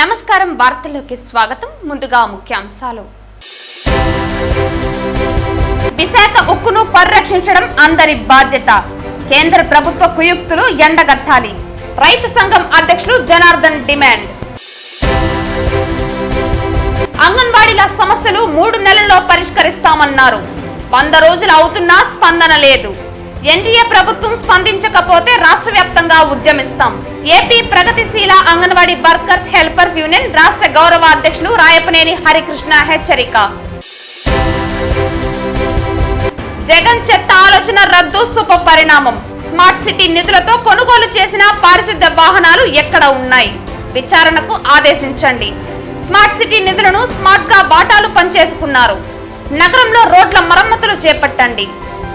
నమస్కారం వార్తల్లోకి స్వాగతం. ముందుగా ముఖ్యాంశాలు. విశాఖ ఉక్కును పరిరక్షించడం అందరి బాధ్యత. కేంద్ర ప్రభుత్వ కుయుక్తులు ఎండగట్టాలి. రైతు సంఘం అధ్యక్షులు జనార్దన్ డిమాండ్. అంగన్వాడీల సమస్యలు 3 నెలల్లో పరిష్కరిస్తామన్నారు. 100 రోజులు అవుతున్నా స్పందన లేదు. ఎన్డీఏ ప్రభుత్వం స్పందించకపోతే రాష్ట్ర వ్యాప్తంగా ఉద్యమిస్తాం. ఏపీ ప్రగతిశీల అంగన్వాడీ వర్కర్స్ హెల్పర్స్ యూనియన్ రాష్ట్ర గౌరవ అధ్యక్షులు రాయపనేని హరికృష్ణ హెచ్చరిక. జగన్ చెత్త ఆలోచన రద్దు శుభ పరిణామం. స్మార్ట్ సిటీ నిధులతో కొనుగోలు చేసిన పారిశుద్ధ్య వాహనాలు ఎక్కడ ఉన్నాయి? విచారణకు ఆదేశించండి. స్మార్ట్ సిటీ నిధులను స్మార్ట్ గా వాటాలు పనిచేసుకున్నారు. నగరంలో రోడ్ల మరమ్మతులు చేపట్టండి.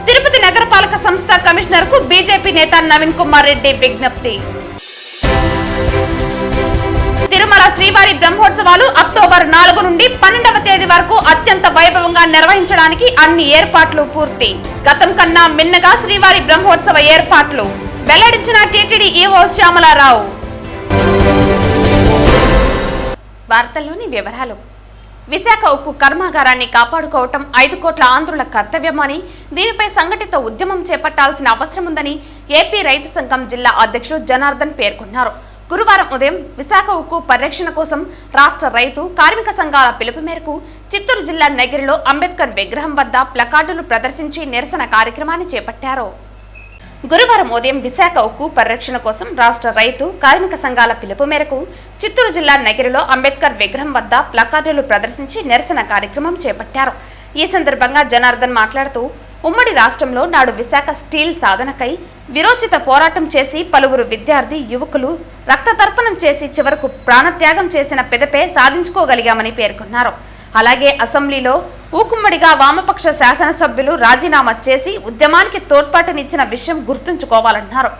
తిరుపతి నగరపాలక సంస్థ కమిషనర్ కు బీజేపీ నేత నవీన్ కుమార్ రెడ్డి విజ్ఞప్తి. తిరుమల శ్రీవారి బ్రహ్మోత్సవాలు అక్టోబర్ 4 నుండి 12వ తేదీ వరకు అత్యంత వైభవంగా నిర్వహించడానికి అన్ని ఏర్పాట్లు పూర్తి. గతం కన్నా మిన్నగా శ్రీవారి బ్రహ్మోత్సవ ఏర్పాట్లు వెల్లడించిన టీటీడీ ఈవో శ్యామలారావు. వార్తల్లోని వివరాలు. విశాఖ ఉక్కు కర్మాగారాన్ని కాపాడుకోవటం 5 కోట్ల ఆంధ్రుల కర్తవ్యమని, దీనిపై సంఘటిత ఉద్యమం చేపట్టాల్సిన అవసరం ఉందని ఏపీ రైతు సంఘం జిల్లా అధ్యక్షుడు జనార్దన్ పేర్కొన్నారు. గురువారం ఉదయం విశాఖ ఉక్కు పరిరక్షణ కోసం రాష్ట్ర రైతు కార్మిక సంఘాల పిలుపు మేరకు చిత్తూరు జిల్లా నగిరిలో అంబేద్కర్ విగ్రహం వద్ద ప్లకార్డులు ప్రదర్శించి నిరసన కార్యక్రమాన్ని చేపట్టారు. గురువారం ఉదయం విశాఖ ఉక్కు పరిరక్షణ కోసం రాష్ట్ర రైతు కార్మిక సంఘాల పిలుపు మేరకు చిత్తూరు జిల్లా నగిరిలో అంబేద్కర్ విగ్రహం వద్ద ప్లకార్డులు ప్రదర్శించి నిరసన కార్యక్రమం చేపట్టారు. ఈ సందర్భంగా జనార్దన్ మాట్లాడుతూ, ఉమ్మడి రాష్ట్రంలో నాడు విశాఖ స్టీల్ సాధనకై విరోచిత పోరాటం చేసి పలువురు విద్యార్థి యువకులు రక్తతర్పణం చేసి చివరకు ప్రాణత్యాగం చేసిన పిదపే సాధించుకోగలిగామని పేర్కొన్నారు. అలాగే అసెంబ్లీలో ఊకుమ్మడిగా వామపక్ష శాసనసభ్యులు రాజీనామా చేసి ఉద్యమానికి తోడ్పాటునిచ్చిన విషయం గుర్తుంచుకోవాలన్నారు.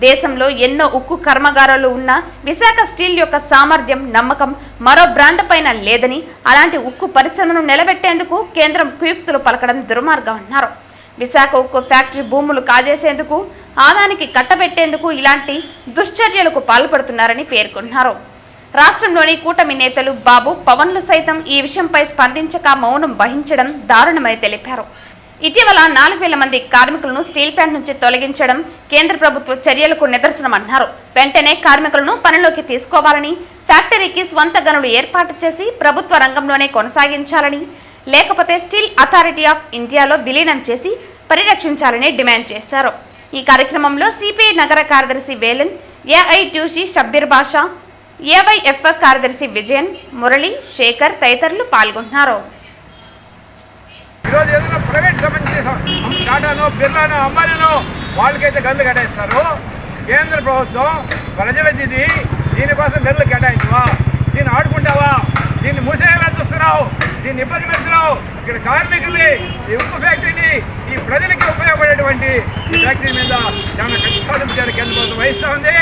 దేశంలో ఎన్నో ఉక్కు కర్మాగారాలు ఉన్న విశాఖ స్టీల్ యొక్క సామర్థ్యం, నమ్మకం మరో బ్రాండ్ పైన లేదని, అలాంటి ఉక్కు పరిశ్రమను నిలబెట్టేందుకు కేంద్రం కుయుక్తులు పలకడం దుర్మార్గం అన్నారు. విశాఖ ఉక్కు ఫ్యాక్టరీ భూములు కాజేసేందుకు, ఆదానికి కట్టబెట్టేందుకు ఇలాంటి దుశ్చర్యలకు పాల్పడుతున్నారని పేర్కొన్నారు. రాష్ట్రంలోని కూటమి నేతలు బాబు, పవన్లు సైతం ఈ విషయంపై స్పందించక మౌనం వహించడం దారుణమని తెలిపారు. ఇటీవల 4000 మంది కార్మికులను స్టీల్ ప్లాంట్ నుంచి తొలగించడం కేంద్ర ప్రభుత్వ చర్యలకు నిదర్శనమన్నారు. వెంటనే కార్మికులను పనిలోకి తీసుకోవాలని, ఫ్యాక్టరీకి స్వంత గనులు ఏర్పాటు చేసి ప్రభుత్వ రంగంలోనే కొనసాగించాలని, లేకపోతే స్టీల్ అథారిటీ ఆఫ్ ఇండియాలో విలీనం చేసి పరిరక్షించాలని డిమాండ్ చేశారు. ఈ కార్యక్రమంలో సిపిఐ నగర కార్యదర్శి వేలన్, ఏఐటీయూసీ షబ్బీర్ బాషా, ఏవైఎఫ్ కార్యదర్శి విజయన్, మురళి, శేఖర్ తదితరులు పాల్గొన్నారు. ఈరోజు ఏదైనా ప్రైవేట్ సంబంధించి టాటానో, బిర్లానో, అంబానీనో వాళ్ళకైతే గన్లు కేటాయిస్తారు. కేంద్ర ప్రభుత్వం ప్రజలది దీనికోసం గన్లు కేటాయించవా? దీన్ని ఆడుకుంటావా? దీన్ని మూసేలా చూస్తున్నావు, దీన్ని ఇబ్బంది పెడుతున్నావు. ఇక్కడ కార్మికుల్ని, ఈ ఉక్కు ఫ్యాక్టరీని, ఈ ప్రజలకి ఉపయోగపడేటువంటి ఈ ఫ్యాక్టరీ మీద చాలా కఠిన కేంద్ర ప్రభుత్వం వహిస్తూ ఉంది.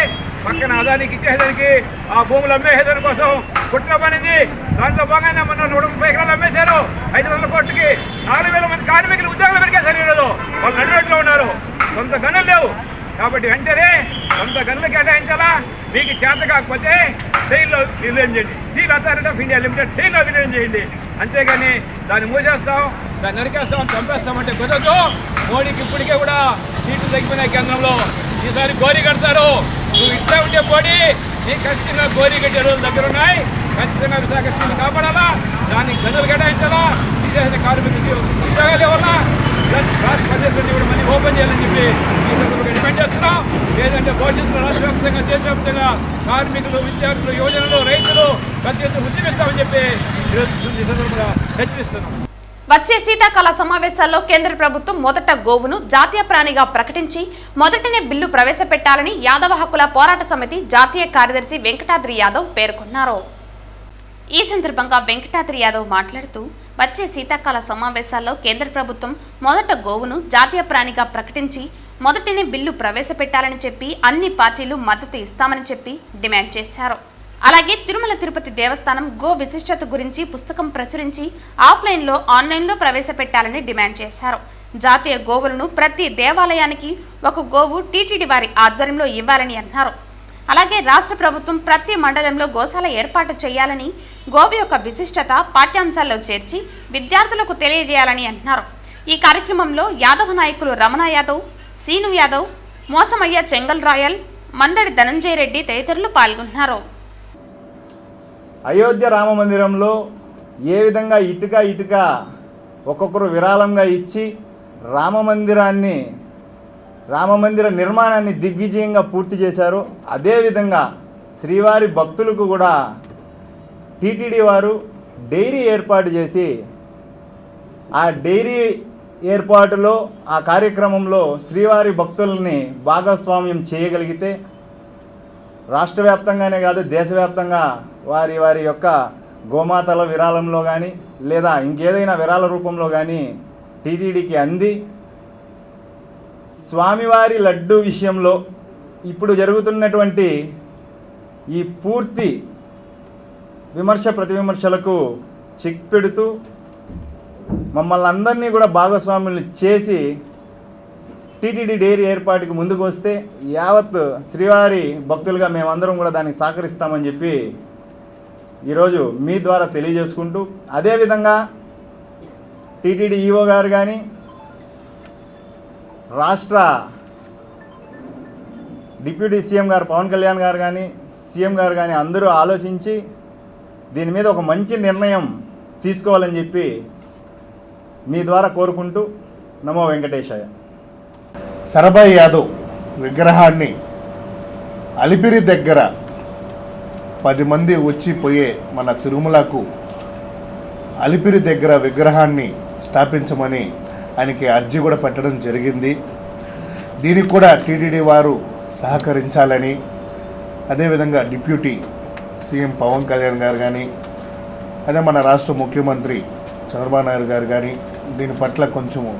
పక్కన అదానికి ఇచ్చేదానికి, ఆ భూములు అమ్మేసేదాని కోసం కుట్ర పనింది. దాంట్లో భాగంగా మొన్న 130 ఎకరాలు అమ్మేశారు 500 కోట్లకి. 4000 మంది కార్మికులు ఉద్యోగాలు పెరిగేశారు. ఈరోజు వాళ్ళు నడిరోడ్లో ఉన్నారు, సొంత గనులు లేవు. కాబట్టి వెంటనే సొంత గనులు కేటాయించాలా. మీకు చేత కాకపోతే సెయిల్లో విలీనం చేయండి. Steel authority of India limited సెయిల్లో విలీనం చేయండి. అంతేగాని దాన్ని మూసేస్తాం, దాన్ని నరికేస్తాం, చంపేస్తామంటే కుదరదు. మోడీకి ఇప్పటికే కూడా సీట్లు తగ్గిపోయినాయి కేంద్రంలో. ఈసారి గోరీ కడతారు. నువ్వు ఇట్లా ఉంటే మోడీ నీకు ఖచ్చితంగా గోరీ కట్టే రోజులు దగ్గర ఉన్నాయి. ఖచ్చితంగా విశాఖ స్టీల్ కాపాడాలా, దానికి గనులు కేటాయించాలా, తీసేసిన కార్మికులకి ఉద్యోగాలు ఇవ్వాలా, పనిచేస్తుంది కూడా మళ్ళీ ఓపెన్ చేయాలని చెప్పి ఈ సందర్భంగా డిమాండ్ చేస్తున్నాం. లేదంటే భవిష్యత్తులో రాష్ట్ర వ్యాప్తంగా, దేశవ్యాప్తంగా కార్మికులు, విద్యార్థులు, యువజనులు, రైతులు పెద్ద ఎత్తున ఉద్యమిస్తామని చెప్పి ఈ సందర్భంగా హెచ్చరిస్తున్నాం. వచ్చే శీతాకాల సమావేశాల్లో కేంద్ర ప్రభుత్వం మొదట గోవును జాతీయ ప్రాణిగా ప్రకటించి మొదటనే బిల్లు ప్రవేశపెట్టాలని యాదవ హక్కుల పోరాట సమితి జాతీయ కార్యదర్శి వెంకటాద్రి యాదవ్ పేర్కొన్నారు. ఈ సందర్భంగా వెంకటాద్రి యాదవ్ మాట్లాడుతూ, వచ్చే శీతాకాల సమావేశాల్లో కేంద్ర ప్రభుత్వం మొదట గోవును జాతీయ ప్రాణిగా ప్రకటించి మొదటనే బిల్లు ప్రవేశపెట్టాలని చెప్పి అన్ని పార్టీలు మద్దతు ఇస్తామని చెప్పి డిమాండ్ చేశారు. అలాగే తిరుమల తిరుపతి దేవస్థానం గో విశిష్టత గురించి పుస్తకం ప్రచురించి ఆఫ్లైన్లో, ఆన్లైన్లో ప్రవేశపెట్టాలని డిమాండ్ చేశారు. జాతీయ గోవులను ప్రతి దేవాలయానికి ఒక గోవు టీటీడీ వారి ఆధ్వర్యంలో ఇవ్వాలని అన్నారు. అలాగే రాష్ట్ర ప్రభుత్వం ప్రతి మండలంలో గోశాల ఏర్పాటు చేయాలని, గోవు యొక్క విశిష్టత పాఠ్యాంశాల్లో చేర్చి విద్యార్థులకు తెలియజేయాలని అంటున్నారు. ఈ కార్యక్రమంలో యాదవ నాయకులు రమణ యాదవ్, సీను యాదవ్, మోసమయ్య చెంగల్ రాయల్, మందడి ధనంజయ రెడ్డి తదితరులు పాల్గొన్నారు. అయోధ్య రామ మందిరంలో ఏ విధంగా ఇటుక ఒక్కొక్కరు విరాళంగా ఇచ్చి రామమందిర నిర్మాణాన్ని దిగ్విజయంగా పూర్తి చేశారు. అదేవిధంగా శ్రీవారి భక్తులకు కూడా టీటీడీ వారు డైరీ ఏర్పాటు చేసి ఆ డైరీ ఏర్పాటులో ఆ కార్యక్రమంలో శ్రీవారి భక్తుల్ని భాగస్వామ్యం చేయగలిగితే రాష్ట్ర వ్యాప్తంగానే కాదు దేశవ్యాప్తంగా వారి యొక్క గోమాతల విరాళంలో కానీ లేదా ఇంకేదైనా విరాళ రూపంలో కానీ టీటీడీకి అంది స్వామివారి లడ్డు విషయంలో ఇప్పుడు జరుగుతున్నటువంటి ఈ పూర్తి విమర్శ ప్రతివిమర్శలకు చెక్ పెడుతూ మమ్మల్ని అందరినీ కూడా భాగస్వాములు చేసి టీటీడీ డైరీ ఏర్పాటుకు ముందుకు వస్తే యావత్ శ్రీవారి భక్తులుగా మేమందరం కూడా దానికి సహకరిస్తామని చెప్పి ఈరోజు మీ ద్వారా తెలియజేసుకుంటూ, అదేవిధంగా టీటీడీ ఈఓ గారు కానీ రాష్ట్ర డిప్యూటీ సీఎం గారు పవన్ కళ్యాణ్ గారు కానీ సీఎం గారు కానీ అందరూ ఆలోచించి దీని మీద ఒక మంచి నిర్ణయం తీసుకోవాలని చెప్పి మీ ద్వారా కోరుకుంటూ నమో వెంకటేశాయ. సరబాయి యాదవ్ విగ్రహాన్ని అలిపిరి దగ్గర 10 మంది వచ్చిపోయే మన తిరుమలకు అలిపిరి దగ్గర విగ్రహాన్ని స్థాపించమని ఆయనకి అర్జీ కూడా పెట్టడం జరిగింది. దీనికి కూడా టీటీడీ వారు సహకరించాలని, అదేవిధంగా డిప్యూటీ సీఎం పవన్ కళ్యాణ్ గారు కానీ అదే మన రాష్ట్ర ముఖ్యమంత్రి చంద్రబాబు నాయుడు గారు కానీ దీని పట్ల కొంచెము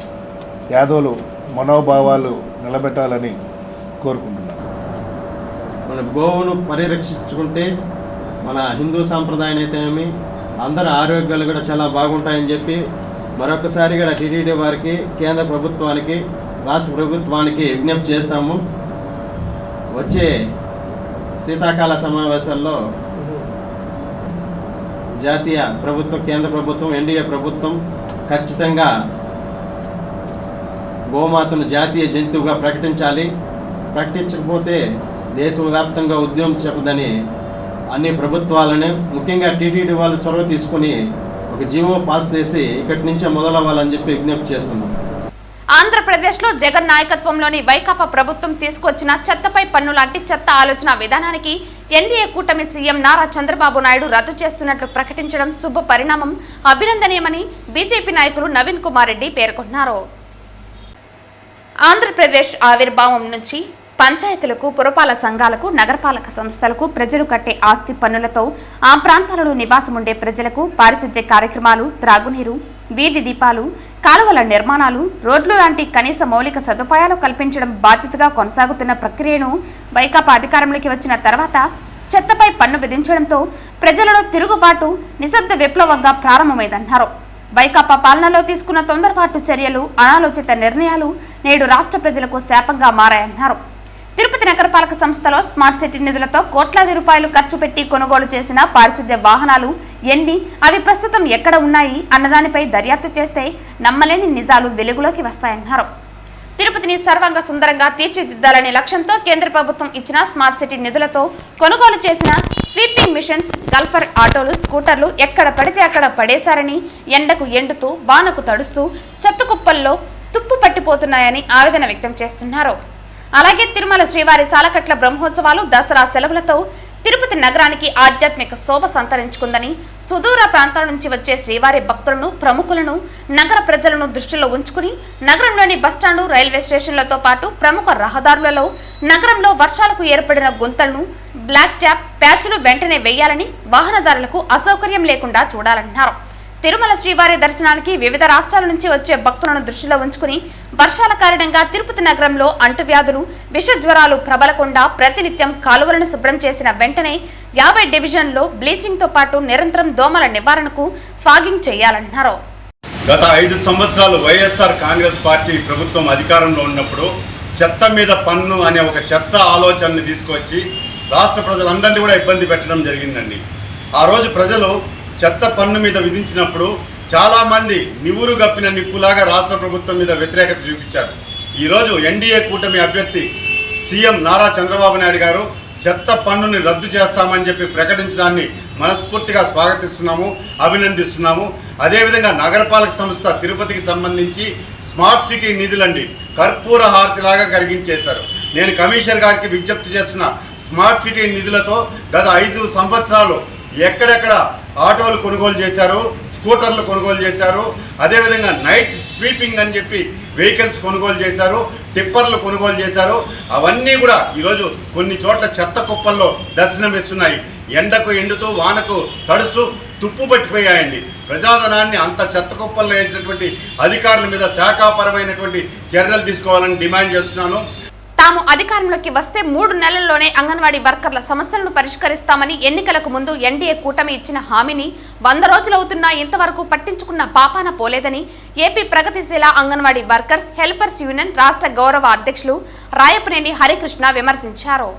యాదవులు మనోభావాలు నిలబెట్టాలని కోరుకుంటున్నాను. మన గోవును పరిరక్షించుకుంటే మన హిందూ సాంప్రదాయం అయితేనేమి అందరి ఆరోగ్యాలు కూడా చాలా బాగుంటాయని చెప్పి మరొకసారి కూడా టీటీడీ వారికి, కేంద్ర ప్రభుత్వానికి, రాష్ట్ర ప్రభుత్వానికి విజ్ఞప్తి చేస్తాము. వచ్చే శీతాకాల సమావేశాల్లో జాతీయ ప్రభుత్వం, కేంద్ర ప్రభుత్వం, ఎన్డీఏ ప్రభుత్వం ఖచ్చితంగా గోమాతను జాతీయ జంతువుగా ప్రకటించాలి. ప్రకటించకపోతే దేశవ్యాప్తంగా ఉద్యమం చెప్పదని అన్ని ప్రభుత్వాలను, ముఖ్యంగా టీటీడీ వాళ్ళు చొరవ తీసుకుని ఒక జీవో పాస్ చేసి ఇక్కడి నుంచే మొదలవ్వాలని చెప్పి విజ్ఞప్తి చేస్తున్నాం. ఆంధ్రప్రదేశ్లో జగన్ నాయకత్వంలోని వైకాపా ప్రభుత్వం తీసుకొచ్చిన చెత్తపై పన్ను లాంటి చెత్త ఆలోచన విధానానికి ఎన్డీఏ కూటమి సీఎం నారా చంద్రబాబు నాయుడు రద్దు చేస్తున్నట్లు ప్రకటించడం శుభ పరిణామం, అభినందనీయమని బీజేపీ నాయకులు నవీన్ కుమార్ రెడ్డి పేర్కొన్నారు. ఆంధ్రప్రదేశ్ ఆవిర్భావం నుంచి పంచాయతీలకు, పురపాలక సంఘాలకు, నగరపాలక సంస్థలకు ప్రజలు కట్టే ఆస్తి పన్నులతో ఆ ప్రాంతాలలో నివాసం ఉండే ప్రజలకు పారిశుద్ధ్య కార్యక్రమాలు, త్రాగునీరు, వీధి దీపాలు, కాలువల నిర్మాణాలు, రోడ్లు లాంటి కనీస మౌలిక సదుపాయాలు కల్పించడం బాధ్యతగా కొనసాగుతున్న ప్రక్రియను వైకాపా అధికారంలోకి వచ్చిన తర్వాత చెత్తపై పన్ను విధించడంతో ప్రజలలో తిరుగుబాటు నిశ్శబ్ద విప్లవంగా ప్రారంభమైందన్నారు. వైకాపా పాలనలో తీసుకున్న తొందరపాటు చర్యలు, అనాలోచిత నిర్ణయాలు నేడు రాష్ట్ర ప్రజలకు శాపంగా మారాయన్నారు. తిరుపతి నగరపాలక సంస్థలో స్మార్ట్ సిటీ నిధులతో కోట్లాది రూపాయలు ఖర్చు పెట్టి కొనుగోలు చేసిన పారిశుద్ధ్య వాహనాలు ఎన్ని, అవి ప్రస్తుతం ఎక్కడ ఉన్నాయి అన్నదానిపై దర్యాప్తు చేస్తే నమ్మలేని నిజాలు వెలుగులోకి వస్తాయన్నారు. తిరుపతిని సర్వంగా సుందరంగా తీర్చిదిద్దాలనే లక్ష్యంతో కేంద్ర ప్రభుత్వం ఇచ్చిన స్మార్ట్ సిటీ నిధులతో కొనుగోలు చేసిన స్వీపింగ్ మిషన్స్, గల్ఫర్ ఆటోలు, స్కూటర్లు ఎక్కడ పడితే అక్కడ పడేశారని, ఎండకు ఎండుతూ, వానకు తడుస్తూ చెత్త కుప్పల్లో తుప్పు పట్టిపోతున్నాయని ఆవేదన వ్యక్తం చేస్తున్నారు. అలాగే తిరుమల శ్రీవారి సాలకట్ల బ్రహ్మోత్సవాలు, దసరా సెలవులతో తిరుపతి నగరానికి ఆధ్యాత్మిక శోభ సంతరించుకుందని, సుదూర ప్రాంతాల నుంచి వచ్చే శ్రీవారి భక్తులను, ప్రముఖులను, నగర ప్రజలను దృష్టిలో ఉంచుకుని నగరంలోని బస్టాండు, రైల్వే స్టేషన్లతో పాటు ప్రముఖ రహదారులలో నగరంలో వర్షాలకు ఏర్పడిన గుంతలను, బ్లాక్ ట్యాప్ ప్యాచ్లు వెంటనే వేయాలని, వాహనదారులకు అసౌకర్యం లేకుండా చూడాలన్నారు. తిరుమల శ్రీవారి దర్శనానికి వివిధ రాష్ట్రాల నుంచి వచ్చే భక్తులను దృష్టిలో ఉంచుకుని వర్షాల కారణంగా తిరుపతి నగరంలో అంటువ్యాధులు, విష జ్వరాలు ప్రబలకుండా ప్రతినిత్యం కాలువలను శుభ్రం చేసిన వెంటనే 50 డివిజన్లో బ్లీచింగ్ తో పాటు నిరంతరం దోమల నివారణకు ఫాగింగ్ చేయాలన్నారు. గత 5 సంవత్సరాలు వైఎస్ఆర్ కాంగ్రెస్ పార్టీ ప్రభుత్వం అధికారంలో ఉన్నప్పుడు చెత్త మీద పన్ను అనే ఒక చెత్త ఆలోచనని తీసుకొచ్చి రాష్ట్ర ప్రజలందరినీ కూడా ఇబ్బంది పెట్టడం జరిగిందండి. ఆ రోజు ప్రజలు చెత్త పన్ను మీద విధించినప్పుడు చాలామంది నివురు గప్పిన నిప్పులాగా రాష్ట్ర ప్రభుత్వం మీద వ్యతిరేకత చూపించారు. ఈరోజు ఎన్డీఏ కూటమి అభ్యర్థి సీఎం నారా చంద్రబాబు నాయుడు గారు చెత్త పన్నుని రద్దు చేస్తామని చెప్పి ప్రకటించడాన్ని మనస్ఫూర్తిగా స్వాగతిస్తున్నాము, అభినందిస్తున్నాము. అదేవిధంగా నగరపాలక సంస్థ తిరుపతికి సంబంధించి స్మార్ట్ సిటీ నిధులండి కర్పూర హారతిలాగా కరిగించేశారు. నేను కమిషనర్ గారికి విజ్ఞప్తి చేస్తున్న స్మార్ట్ సిటీ నిధులతో గత 5 సంవత్సరాలు ఎక్కడెక్కడ ఆటోలు కొనుగోలు చేశారు, స్కూటర్లు కొనుగోలు చేశారు, అదేవిధంగా నైట్ స్వీపింగ్ అని చెప్పి వెహికల్స్ కొనుగోలు చేశారు, టిప్పర్లు కొనుగోలు చేశారు. అవన్నీ కూడా ఈరోజు కొన్ని చోట్ల చెత్త కుప్పల్లో దర్శనమిస్తున్నాయి. ఎండకు ఎండుతూ వానకు తడుస్తూ తుప్పు పట్టిపోయాయండి. ప్రజాధనాన్ని అంత చెత్త కుప్పల్లో వేసినటువంటి అధికారుల మీద శాఖాపరమైనటువంటి చర్యలు తీసుకోవాలని డిమాండ్ చేస్తున్నాను. తాము అధికారంలోకి వస్తే 3 నెలల్లోనే అంగన్వాడీ వర్కర్ల సమస్యలను పరిష్కరిస్తామని ఎన్నికలకు ముందు ఎన్డీఏ కూటమి ఇచ్చిన హామీని 100 రోజులవుతున్నా ఇంతవరకు పట్టించుకున్న పాపాన పోలేదని ఏపీ ప్రగతిశీల అంగన్వాడీ వర్కర్స్ హెల్పర్స్ యూనియన్ రాష్ట్ర గౌరవ అధ్యక్షులు రాయపనేని హరికృష్ణ విమర్శించారు.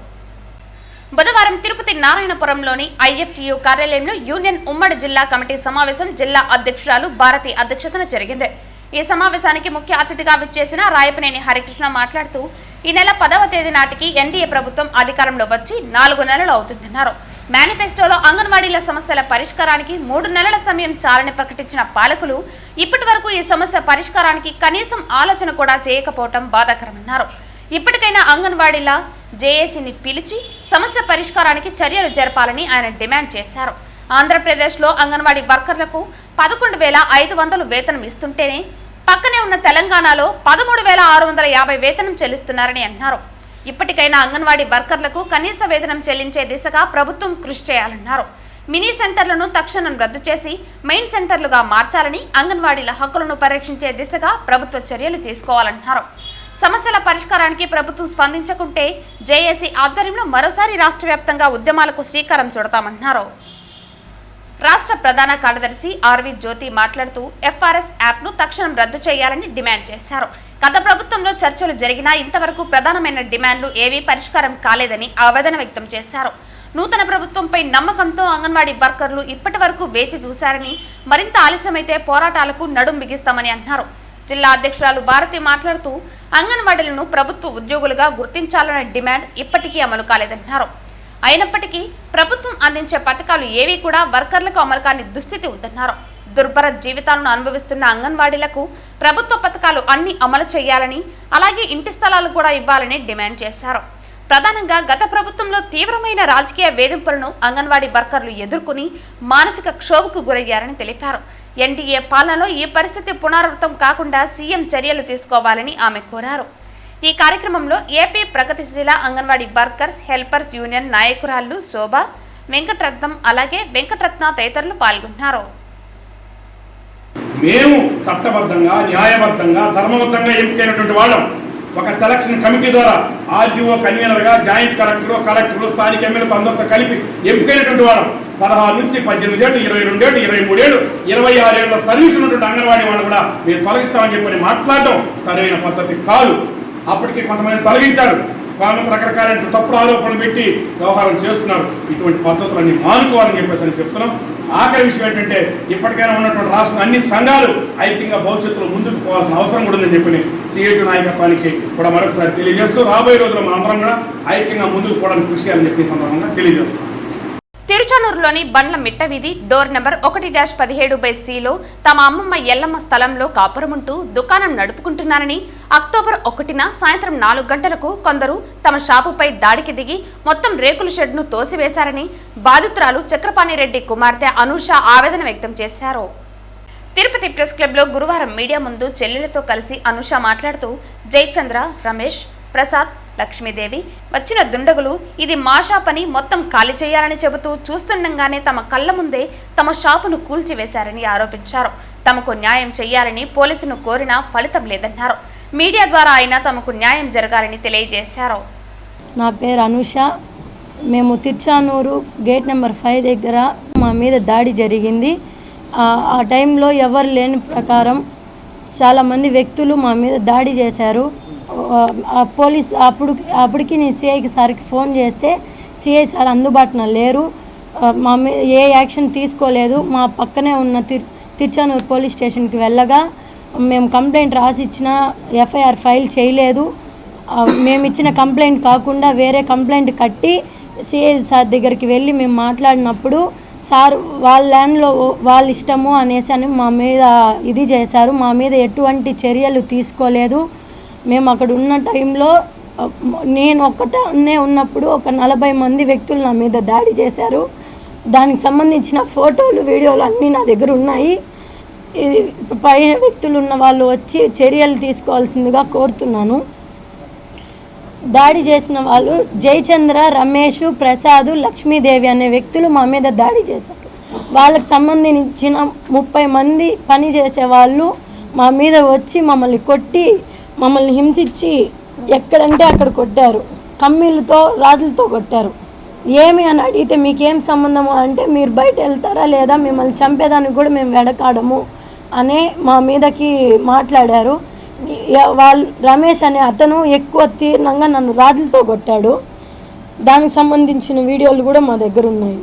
బుధవారం తిరుపతి నారాయణపురంలోని ఐఎఫ్టీయూ కార్యాలయంలో యూనియన్ ఉమ్మడి జిల్లా కమిటీ సమావేశం జిల్లా అధ్యక్షురాలు భారతి అధ్యక్షతన జరిగింది. ఈ సమావేశానికి ముఖ్య అతిథిగా విచ్చేసిన రాయపనేని హరికృష్ణ మాట్లాడుతూ ఈ నెల 10వ తేదీ నాటికి ఎన్డీఏ ప్రభుత్వం అధికారంలో వచ్చి 4 నెలలు అవుతుందన్నారు. మేనిఫెస్టోలో అంగన్వాడీల సమస్యల పరిష్కారానికి 3 నెలల సమయం చాలని ప్రకటించిన పాలకులు ఇప్పటి వరకు ఈ సమస్య పరిష్కారానికి కనీసం ఆలోచన కూడా చేయకపోవడం బాధాకరమన్నారు. ఇప్పటికైనా అంగన్వాడీల జేఏసీని పిలిచి సమస్య పరిష్కారానికి చర్యలు జరపాలని ఆయన డిమాండ్ చేశారు. ఆంధ్రప్రదేశ్లో అంగన్వాడీ వర్కర్లకు 11,500 వేతనం ఇస్తుంటేనే పక్కనే ఉన్న తెలంగాణలో 13,650 వేతనం చెల్లిస్తున్నారని అన్నారు. ఇప్పటికైనా అంగన్వాడీ వర్కర్లకు కనీస వేతనం చెల్లించే దిశగా ప్రభుత్వం కృషి చేయాలన్నారు. మినీ సెంటర్లను తక్షణం రద్దు చేసి మెయిన్ సెంటర్లుగా మార్చాలని, అంగన్వాడీల హక్కులను పరిరక్షించే దిశగా ప్రభుత్వ చర్యలు తీసుకోవాలన్నారు. సమస్యల పరిష్కారానికి ప్రభుత్వం స్పందించకుంటే జేఏసీ ఆధ్వర్యంలో మరోసారి రాష్ట్ర వ్యాప్తంగా ఉద్యమాలకు శ్రీకారం చుడతామన్నారు. రాష్ట్ర ప్రధాన కార్యదర్శి ఆర్వి జ్యోతి మాట్లాడుతూ ఎఫ్ఆర్ఎస్ యాప్ను తక్షణం రద్దు చేయాలని డిమాండ్ చేశారు. గత ప్రభుత్వంలో చర్చలు జరిగినా ఇంతవరకు ప్రధానమైన డిమాండ్లు ఏవీ పరిష్కారం కాలేదని ఆవేదన వ్యక్తం చేశారు. నూతన ప్రభుత్వంపై నమ్మకంతో అంగన్వాడీ వర్కర్లు ఇప్పటి వరకు వేచి చూశారని, మరింత ఆలస్యమైతే పోరాటాలకు నడుం బిగిస్తామని అన్నారు. జిల్లా అధ్యక్షురాలు భారతి మాట్లాడుతూ అంగన్వాడీలను ప్రభుత్వ ఉద్యోగులుగా గుర్తించాలనే డిమాండ్ ఇప్పటికీ అమలు కాలేదన్నారు. అయినప్పటికీ ప్రభుత్వం అందించే పథకాలు ఏవీ కూడా వర్కర్లకు అమలు కాని దుస్థితి ఉందన్నారు. దుర్భర జీవితాలను అనుభవిస్తున్న అంగన్వాడీలకు ప్రభుత్వ పథకాలు అన్ని అమలు చేయాలని, అలాగే ఇంటి స్థలాలు కూడా ఇవ్వాలని డిమాండ్ చేశారు. ప్రధానంగా గత ప్రభుత్వంలో తీవ్రమైన రాజకీయ వేధింపులను అంగన్వాడీ వర్కర్లు ఎదుర్కొని మానసిక క్షోభకు గురయ్యారని తెలిపారు. ఎన్డీఏ పాలనలో ఈ పరిస్థితి పునరావృతం కాకుండా సీఎం చర్యలు తీసుకోవాలని ఆమె కోరారు. ఈ కార్యక్రమంలో ఏపీ ప్రగతిశీల అంగన్వాడీ వర్కర్స్ హెల్పర్స్ యూనియన్ నాయకురాళ్లు శోభ, వెంకటరత్నం, అలాగే వెంకటరత్న తదితరులు పాల్గొన్నారు. మేము చట్టబద్ధంగా, న్యాయబద్ధంగా, ధర్మబద్ధంగా ఎంపికైనటువంటి వాళ్ళం. ఒక సెలక్షన్ కమిటీ ద్వారా ఆర్డీఓ కన్వీనర్గా, జాయింట్ కలెక్టర్, స్థానిక ఎమ్మెల్యేతో అందరితో కలిపి ఎంపికైనటువంటి వాళ్ళం. 16 నుంచి 18 ఏళ్ళు, 22 ఏళ్ళు, 23 ఏళ్ళు, 26 ఏళ్ళ సర్వీస్ ఉన్నటువంటి అంగన్వాడీ వాళ్ళు కూడా మీరు తొలగిస్తామని చెప్పని మాట్లాడడం సరైన పద్ధతి కాదు. అప్పటికి కొంతమంది తొలగించారు, కొంతమంది రకరకాల తప్పుడు ఆరోపణలు పెట్టి వ్యవహారం చేస్తున్నారు. ఇటువంటి పద్ధతులన్నీ మానుకోవాలని చెప్పేసి చెప్తున్నాం. ఆఖరి విషయం ఏంటంటే ఇప్పటికైనా ఉన్నటువంటి రాష్ట్రం అన్ని సంఘాలు ఐక్యంగా భవిష్యత్తులో ముందుకు పోవాల్సిన అవసరం కూడా ఉందని చెప్పి సిఐటి నాయకత్వానికి కూడా మరొకసారి తెలియజేస్తూ రాబోయే రోజుల్లో మనందరం కూడా ఐక్యంగా ముందుకు పోవడానికి కృషి చేయాలని చెప్పి సందర్భంగా తెలియజేస్తున్నాం. తిరుచానూరులోని బండ్ల మిట్ట వీధి డోర్ నెంబర్ 1-17/Cలో తమ అమ్మమ్మ ఎల్లమ్మ స్థలంలో కాపురముంటూ దుకాణం నడుపుకుంటున్నారని, అక్టోబర్ 1న సాయంత్రం 4 గంటలకు కొందరు తమ షాపుపై దాడికి దిగి మొత్తం రేకుల షెడ్ను తోసివేశారని బాధితురాలు చక్రపాణిరెడ్డి కుమార్తె అనూష ఆవేదన వ్యక్తం చేశారు. తిరుపతి ప్రెస్ క్లబ్లో గురువారం మీడియా ముందు చెల్లెలతో కలిసి అనూష మాట్లాడుతూ జయచంద్ర, రమేష్, ప్రసాద్, లక్ష్మీదేవి వచ్చిన దుండగులు ఇది మా షాపని మొత్తం ఖాళీ చేయాలని చెబుతూ చూస్తుండగానే తమ కళ్ల ముందే తమ షాపును కూల్చివేశారని ఆరోపించారు. తమకు న్యాయం చేయాలని పోలీసును కోరినా ఫలితం లేదన్నారు. మీడియా ద్వారా అయినా తమకు న్యాయం జరగాలని తెలియజేశారు. నా పేరు అనూష. మేము తిరుచానూరు గేట్ నెంబర్ 5 దగ్గర మా మీద దాడి జరిగింది. ఆ టైంలో ఎవరు లేని ప్రకారం చాలామంది వ్యక్తులు మా మీద దాడి చేశారు. పోలీస్ అప్పటికి నేను సిఐకి సార్కి ఫోన్ చేస్తే సిఐ సార్ అందుబాటులో లేరు, మా మీద ఏ యాక్షన్ తీసుకోలేదు. మా పక్కనే ఉన్న తిరుచానూరు పోలీస్ స్టేషన్కి వెళ్ళగా మేము కంప్లైంట్ రాసి ఇచ్చిన ఎఫ్ఐఆర్ ఫైల్ చేయలేదు. మేము ఇచ్చిన కంప్లైంట్ కాకుండా వేరే కంప్లైంట్ కట్టి సిఐ సార్ దగ్గరికి వెళ్ళి మేము మాట్లాడినప్పుడు సార్ వాళ్ళ ల్యాండ్లో వాళ్ళ ఇష్టము అనేసి అని మా మీద ఇది చేశారు. మా మీద ఎటువంటి చర్యలు తీసుకోలేదు. మేము అక్కడ ఉన్న టైంలో నేను ఒక్కటే ఉన్నప్పుడు ఒక 40 మంది వ్యక్తులు నా మీద దాడి చేశారు. దానికి సంబంధించిన ఫోటోలు వీడియోలు అన్నీ నా దగ్గర ఉన్నాయి. పైన వ్యక్తులు ఉన్న వాళ్ళు వచ్చి చర్యలు తీసుకోవాల్సిందిగా కోరుతున్నాను. దాడి చేసిన వాళ్ళు జయచంద్ర, రమేష్, ప్రసాద్, లక్ష్మీదేవి అనే వ్యక్తులు మా మీద దాడి చేశారు. వాళ్ళకి సంబంధించిన 30 మంది పని చేసే వాళ్ళు మా మీద వచ్చి మమ్మల్ని కొట్టి మమ్మల్ని హింసించి ఎక్కడంటే అక్కడ కొట్టారు. కమ్మీలతో రాడ్లతో కొట్టారు. ఏమి అని అడిగితే మీకేం సంబంధము అంటే మీరు బయట వెళ్తారా లేదా మిమ్మల్ని చంపేదానికి కూడా మేము వెడకాడము అనే మా మీదకి మాట్లాడారు. వాళ్ళు రమేష్ అనే అతను ఎక్కువ తీవ్రంగా నన్ను రాడ్లతో కొట్టాడు. దానికి సంబంధించిన వీడియోలు కూడా మా దగ్గర ఉన్నాయి.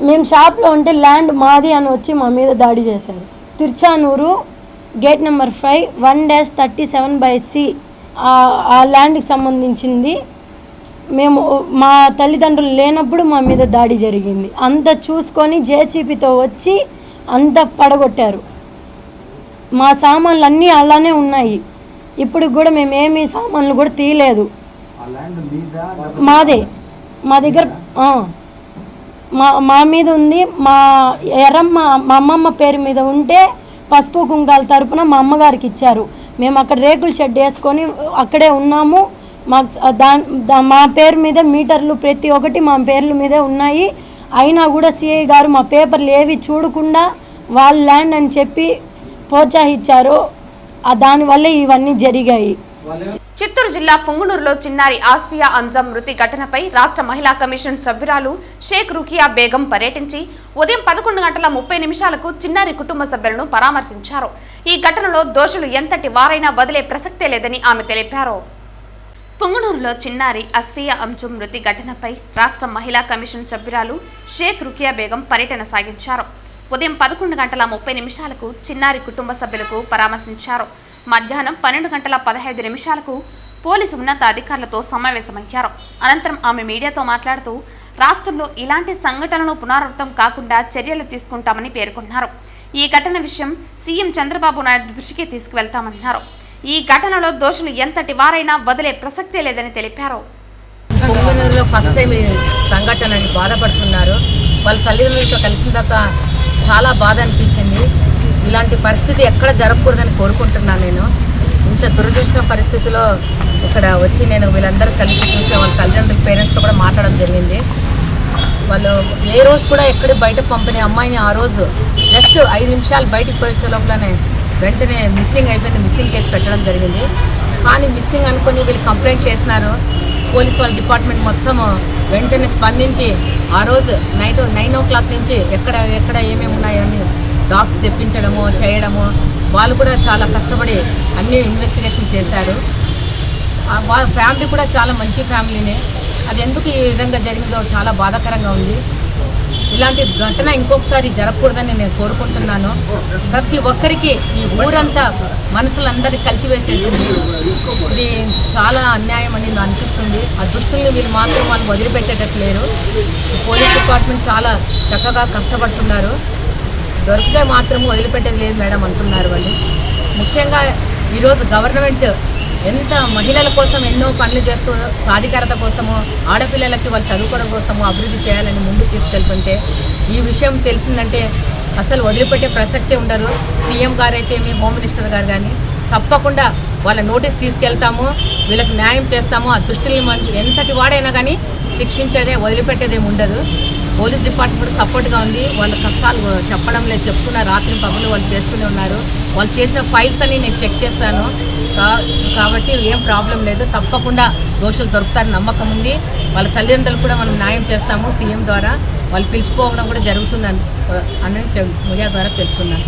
మేము షాప్లో ఉంటే ల్యాండ్ మాది అని వచ్చి మా మీద దాడి చేశారు. తిరుచానూరు గేట్ నెంబర్ 5 1-37/C ఆ ల్యాండ్కి సంబంధించింది. మేము మా తల్లిదండ్రులు లేనప్పుడు మా మీద దాడి జరిగింది. అంత చూసుకొని జేసీబీతో వచ్చి అంత పడగొట్టారు. మా సామాన్లు అన్నీ అలానే ఉన్నాయి. ఇప్పుడు కూడా మేము ఏమీ సామాన్లు కూడా తీయలేదు. మాదే, మా దగ్గర మా మీద ఉంది. మా ఎర్రమ్మ మా అమ్మమ్మ పేరు మీద ఉంటే పసుపు కుంకాల తరపున మా అమ్మగారికి ఇచ్చారు. మేము అక్కడ రేకుల షెడ్ వేసుకొని అక్కడే ఉన్నాము. మా పేరు మీద మీటర్లు ప్రతి ఒక్కటి మా పేర్ల మీదే ఉన్నాయి. అయినా కూడా సిఐ గారు మా పేపర్లు ఏవి చూడకుండా వాళ్ళ ల్యాండ్ అని చెప్పి ప్రోత్సహించారు. దానివల్లే ఇవన్నీ జరిగాయి. చిత్తూరు జిల్లా పుంగునూరులో చిన్నారి ఆస్ఫియా అంజం మృతి ఘటనపై రాష్ట్ర మహిళా కమిషన్ సభ్యురాలు షేక్ రుకియా బేగం పర్యటించి ఉదయం 11:30 చిన్నారి కుటుంబ సభ్యులను పరామర్శించారు. ఈ ఘటనలో దోషులు ఎంతటి వారైనా వదిలే ప్రసక్తే లేదని ఆమె తెలిపారు. పుంగునూరులో చిన్నారి అస్ఫియా అంజం మృతి ఘటనపై రాష్ట్ర మహిళా కమిషన్ సభ్యురాలు షేక్ రుకియా బేగం పర్యటన సాగించారు. ఉదయం 11:30 చిన్నారి కుటుంబ సభ్యులకు పరామర్శించారు. మధ్యాహ్నం 12:15 పోలీసు ఉన్నతాధికారులతో సమావేశమయ్యారు. అనంతరం ఆమె మీడియాతో మాట్లాడుతూ రాష్ట్రంలో ఇలాంటి సంఘటనలు పునరావృతం కాకుండా చర్యలు తీసుకుంటామని పేర్కొన్నారు. ఈ ఘటన విషయం సీఎం చంద్రబాబు నాయుడు దృష్టికి తీసుకువెళ్తామన్నారు. ఈ ఘటనలో దోషులు ఎంతటి వారైనా వదిలే ప్రసక్తే లేదని తెలిపారు. పొంగనూరులో ఫస్ట్ టైం ఈ సంఘటనని బాధపడుతున్నారు. వాళ్ళ తల్లిదండ్రులతో కలిసిన తర్వాత చాలా బాధ అనిపించింది. ఇలాంటి పరిస్థితి ఎక్కడ జరగకూడదని కోరుకుంటున్నాను. నేను ఇంత దురదృష్ట పరిస్థితిలో ఇక్కడ వచ్చి నేను వీళ్ళందరూ కలిసి చూసే వాళ్ళ తల్లిదండ్రుల పేరెంట్స్తో కూడా మాట్లాడడం జరిగింది. వాళ్ళు ఏ రోజు కూడా ఎక్కడ బయట పంపిన అమ్మాయిని ఆ రోజు జస్ట్ 5 నిమిషాలు బయటకు పోయే లోపలనే వెంటనే మిస్సింగ్ అయిపోయింది. మిస్సింగ్ కేసు పెట్టడం జరిగింది. కానీ మిస్సింగ్ అనుకుని వీళ్ళు కంప్లైంట్ చేసినారు. పోలీస్ వాళ్ళ డిపార్ట్మెంట్ మొత్తం వెంటనే స్పందించి ఆ రోజు నైట్ 9 o'clock నుంచి ఎక్కడ ఏమేమి ఉన్నాయని డాగ్స్ తెప్పించడము చేయడము వాళ్ళు కూడా చాలా కష్టపడి అన్ని ఇన్వెస్టిగేషన్ చేశారు. వాళ్ళ ఫ్యామిలీ కూడా చాలా మంచి ఫ్యామిలీనే. అది ఎందుకు ఈ విధంగా జరిగిందో చాలా బాధాకరంగా ఉంది. ఇలాంటి ఘటన ఇంకొకసారి జరగకూడదని నేను కోరుకుంటున్నాను. ప్రతి ఒక్కరికి ఈ ఊరంతా మనసులందరికీ కలిసివేసేసింది. ఇది చాలా అన్యాయం అని నాకు అనిపిస్తుంది. ఆ దుస్తుల్ని వీళ్ళు మాత్రం వాళ్ళు వదిలిపెట్టేటట్టు లేరు. పోలీస్ డిపార్ట్మెంట్ చాలా చక్కగా కష్టపడుతున్నారు. దొరికితే మాత్రం వదిలిపెట్టేది లేదు మేడం అంటున్నారు వాళ్ళు. ముఖ్యంగా ఈరోజు గవర్నమెంట్ ఎంత మహిళల కోసం ఎన్నో పనులు చేస్తూ సాధికారత కోసము ఆడపిల్లలకి వాళ్ళు చదువుకోవడం కోసము అభివృద్ధి చేయాలని ముందుకు తీసుకెళ్తుంటే ఈ విషయం తెలిసిందంటే అసలు వదిలిపెట్టే ప్రసక్తే ఉండరు. సీఎం గారు అయితే మీ హోమ్ మినిస్టర్ గారు కానీ తప్పకుండా వాళ్ళ నోటీస్ తీసుకెళ్తాము, వీళ్ళకి న్యాయం చేస్తాము. ఆ దుష్టుల్ని ఎంతటి వాడైనా కానీ శిక్షించేదే, వదిలిపెట్టేదేమి ఉండదు. పోలీస్ డిపార్ట్మెంట్ సపోర్ట్గా ఉంది. వాళ్ళ కష్టాలు చెప్పడం లేదు, చెప్తున్నారు. రాత్రి పగలు వాళ్ళు చేస్తూనే ఉన్నారు. వాళ్ళు చేసిన ఫైల్స్ అన్ని నేను చెక్ చేస్తాను కాబట్టి ఏం ప్రాబ్లం లేదు. తప్పకుండా దోషులు దొరుకుతారని నమ్మకం ఉంది. వాళ్ళ తల్లిదండ్రులు కూడా మనం న్యాయం చేస్తాము. సీఎం ద్వారా వాళ్ళు పిలిచిపోవడం కూడా జరుగుతుందని మీడియా ద్వారా తెలుపుతున్నాను.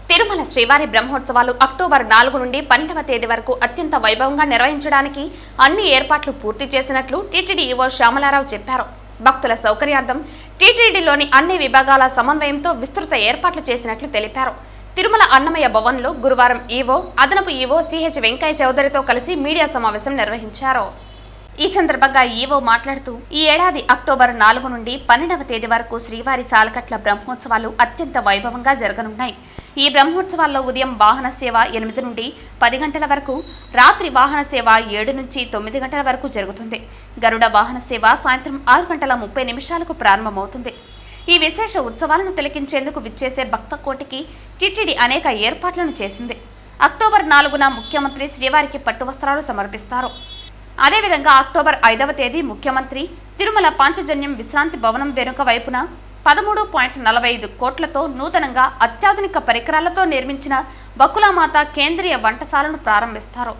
తిరుమల శ్రీవారి బ్రహ్మోత్సవాలు అక్టోబర్ 4 నుండి 12వ తేదీ వరకు అత్యంత వైభవంగా నిర్వహించడానికి అన్ని ఏర్పాట్లు పూర్తి చేసినట్లు టీటీడీ ఈవో శ్యామలారావు చెప్పారు. భక్తుల సౌకర్యార్థం టీటీడీలోని అన్ని విభాగాల సమన్వయంతో విస్తృత ఏర్పాట్లు చేసినట్లు తెలిపారు. తిరుమల అన్నమయ్య భవన్లో గురువారం ఈవో, అదనపు ఈవో సిహెచ్ వెంకయ్య చౌదరితో కలిసి మీడియా సమావేశం నిర్వహించారు. ఈ సందర్భంగా ఈవో మాట్లాడుతూ ఈ ఏడాది అక్టోబర్ 4 నుండి 12వ తేదీ వరకు శ్రీవారి సాలకట్ల బ్రహ్మోత్సవాలు అత్యంత వైభవంగా జరగనున్నాయి. ఈ బ్రహ్మోత్సవాల్లో ఉదయం వాహన సేవ 8 నుండి 10 గంటల వరకు, రాత్రి వాహన సేవ 7 నుంచి 9 గంటల వరకు జరుగుతుంది. గరుడ వాహన సేవ సాయంత్రం 6 గంటల 30 నిమిషాలకు ప్రారంభమవుతుంది. ఈ విశేష ఉత్సవాలను తిలకించేందుకు విచ్చేసే భక్త కోటికి టీటీడీ అనేక ఏర్పాట్లను చేసింది. అక్టోబర్ 4న ముఖ్యమంత్రి శ్రీవారికి పట్టు వస్త్రాలు సమర్పిస్తారు. అదేవిధంగా అక్టోబర్ 5వ తేదీ ముఖ్యమంత్రి తిరుమల పాంచజన్యం విశ్రాంతి భవనం వెనుక వైపున 13.45 కోట్లతో నూతనంగా అత్యాధునిక పరికరాలతో నిర్మించిన బకులామాత కేంద్రీయ వంటశాలను ప్రారంభిస్తారు.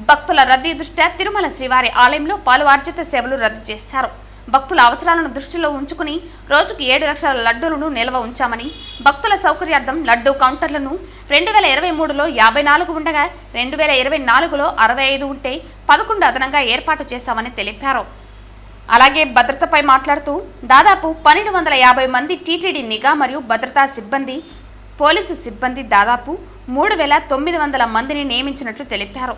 భక్తుల రద్దీ దృష్ట్యా తిరుమల శ్రీవారి ఆలయంలో పలు ఆర్జిత సేవలు రద్దు చేశారు. భక్తుల అవసరాలను దృష్టిలో ఉంచుకుని రోజుకు 7 లక్షల లడ్డూలను నిల్వ ఉంచామని, భక్తుల సౌకర్యార్థం లడ్డూ కౌంటర్లను 2023లో 54 ఉండగా 2024లో 65 ఉంటే 11 అదనంగా ఏర్పాటు చేశామని తెలిపారు. అలాగే భద్రతపై మాట్లాడుతూ దాదాపు 1250 మంది టీటీడీ నిఘా మరియు భద్రతా సిబ్బంది, పోలీసు సిబ్బంది దాదాపు 3900 మందిని నియమించినట్లు తెలిపారు.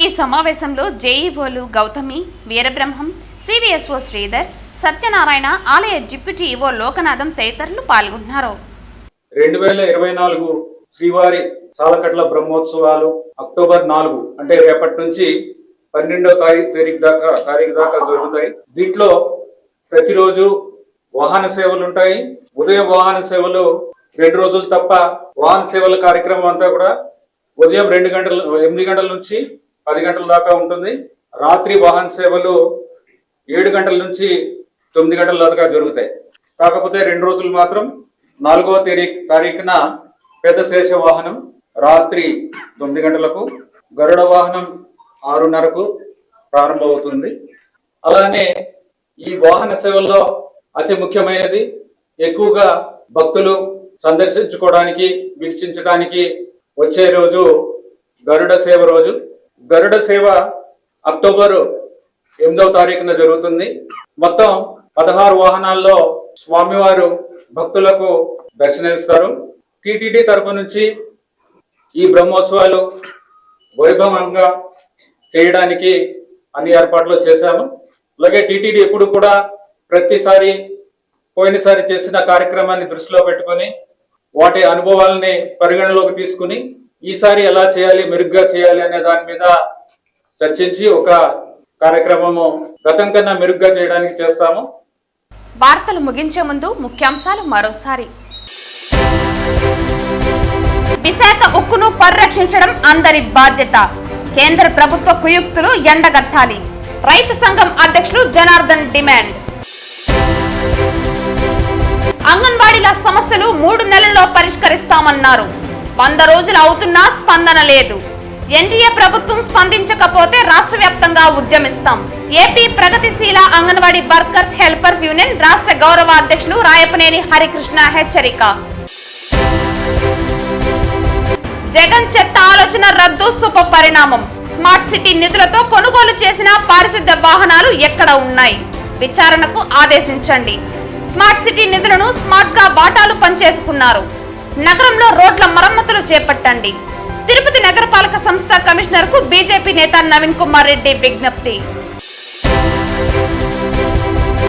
ఈ సమావేశంలో జేఈఓలు గౌతమి, వీరబ్రహ్మం, సివిఎస్ఓ శ్రీధర్, సత్యనారాయణ, ఆలయ డిప్యూటీ ఈవో లోకనాథం తదితరులు పాల్గొన్నారు. 2024 శ్రీవారి సాలకట్ల బ్రహ్మోత్సవాలు అక్టోబర్ 4 అంటే రేపటి నుంచి 12వ తారీఖు దాకా జరుగుతాయి. దీంట్లో ప్రతిరోజు వాహన సేవలు ఉంటాయి. ఉదయం వాహన సేవలు 2 రోజులు తప్ప వాహన సేవల కార్యక్రమం అంతా కూడా ఉదయం 8 గంటల నుంచి 10 గంటల దాకా ఉంటుంది. రాత్రి వాహన సేవలు 7 గంటల నుంచి 9 గంటల దాకా జరుగుతాయి. కాకపోతే 2 రోజులు మాత్రం 4వ తారీఖున పెద్ద శేష వాహనం రాత్రి 9 గంటలకు, గరుడ వాహనం 6:30కు ప్రారంభమవుతుంది. అలానే ఈ వాహన సేవల్లో అతి ముఖ్యమైనది ఎక్కువగా భక్తులు సందర్శించుకోవడానికి, వీక్షించడానికి వచ్చే రోజు గరుడ సేవ రోజు. గరుడ సేవ అక్టోబర్ 8వ తారీఖున జరుగుతుంది. మొత్తం 16 వాహనాల్లో స్వామివారు భక్తులకు దర్శనమిస్తారు. టీటీడీ తరపు నుంచి ఈ బ్రహ్మోత్సవాలు వైభవంగా చేయడానికి అన్ని ఏర్పాట్లు చేశాము. అలాగే టీటీడీ ఎప్పుడు కూడా పోయినసారి చేసిన కార్యక్రమాన్ని దృష్టిలో పెట్టుకొని వాటి అనుభవాలని పరిగణలోకి తీసుకుని ఈసారి ఎలా చేయాలి, మెరుగ్గా చేయాలి అనే దాని మీద చర్చించి ఒక కార్యక్రమము గతం కన్నా మెరుగ్గా చేయడానికి చేస్తాము. వార్తలు ముగించే ముందు ముఖ్యాంశాలు మరోసారి. విశాఖ ఉక్కును పరిరక్షించడం అందరి బాధ్యత. కేంద్ర ప్రభుత్వ కుయుక్తులు ఎండగట్టాలి. రైతు సంఘం అధ్యక్షులు జనార్దన్ డిమాండ్. అంగన్వాడీల సమస్యలు 3 నెలల్లో పరిష్కరిస్తామన్నారు. 100 రోజులు అవుతున్నా స్పందన లేదు. ఎన్డీఏ ప్రభుత్వం స్పందించకపోతే రాష్ట్ర వ్యాప్తంగా ఉద్యమిస్తాం. ఏపీ ప్రగతిశీల అంగన్వాడీ వర్కర్స్ హెల్పర్స్ యూనియన్ రాష్ట్ర గౌరవ అధ్యక్షులు రాయపనేని హరికృష్ణ హెచ్చరిక. జగన్ చెత్త ఆలోచన రద్దు శుభ పరిణామం. స్మార్ట్ సిటీ నిధులతో కొనుగోలు చేసిన పారిశుద్ధ్య వాహనాలు ఎక్కడ ఉన్నాయి? విచారణకు ఆదేశించండి. స్మార్ట్ సిటీ నిధులను స్మార్ట్ గా వాటాలు పనిచేసుకున్నారు. నగరంలో రోడ్ల మరమ్మతులు చేపట్టండి. తిరుపతి నగరపాలక సంస్థ కమిషనర్ కు బీజేపీ నేత నవీన్ కుమార్ రెడ్డి విజ్ఞప్తి.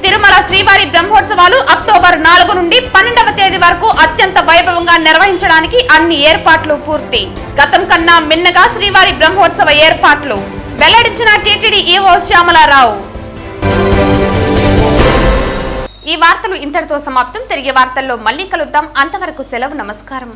తిరుమల శ్రీవారి బ్రహ్మోత్సవాలు అక్టోబర్ 4 నుండి 12వ తేదీ వరకు అత్యంత వైభవంగా నిర్వహించడానికి అన్ని ఏర్పాట్లు పూర్తి. గతం కన్నా మిన్నగా శ్రీవారి బ్రహ్మోత్సవ ఏర్పాట్లు వెల్లడించిన టీటీడీ ఈవో శ్యామలారావు. ఈ వార్తలు ఇంతటితో సమాప్తం. తిరిగి వార్తల్లో మళ్ళీ కలుద్దాం. అంతవరకు సెలవు. నమస్కారం.